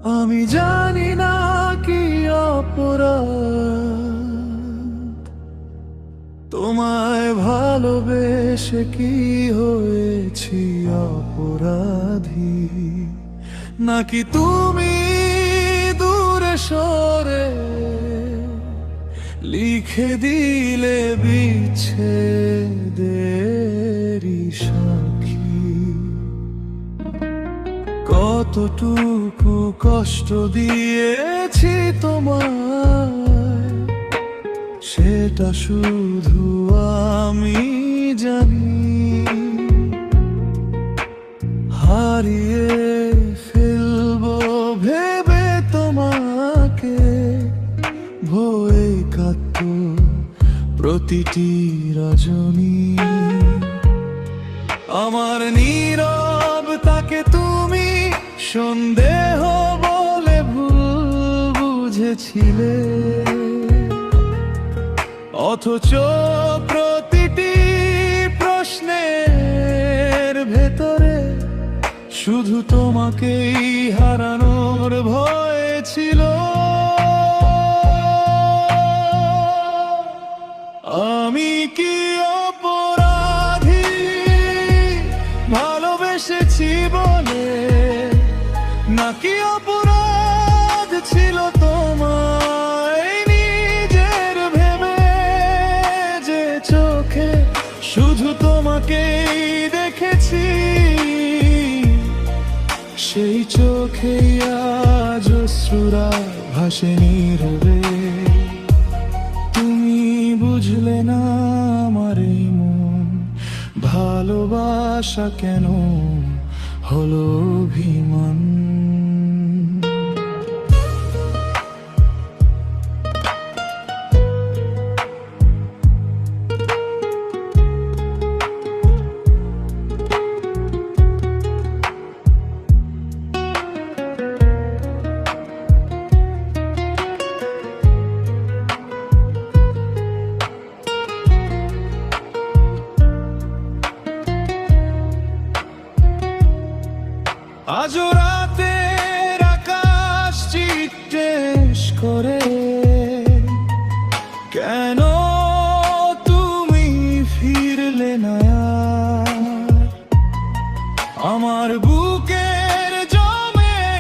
আমি জানি না কি অপরাধ, তোমায় ভালোবেসে কি হয়েছি অপরাধী, নাকি তুমি দূরে সরে লিখে দিলে বিচ্ছেদেরই সাক্ষী। কতটুকু কষ্ট দিয়েছি তোমায়, সেটা শুধু আমি জানি। হারিয়ে ফেলবো ভেবে তোমাকে, ভয়ে কাঁদত প্রতিটি রজনী। আমার নীরব তাকে তুমি সন্দেহ বলে ভুল বুঝেছিলে, অথচ প্রতিটি প্রশ্নের ভেতরে শুধু তোমাকেই হারানোর ভয় ছিল। আমি কি অপরাধী ভালোবেসেছি বলে, নাকি অপরাধ ছিল তোমায় নিজের ভেবে, যে চোখে শুধু তোমাকেই দেখেছি, সেই চোখেই আজ অশ্রুরা ভাসে নীরবে। তুমি বুঝলে না আমার এই মন, ভালোবাসা কেন হলো অভিমান।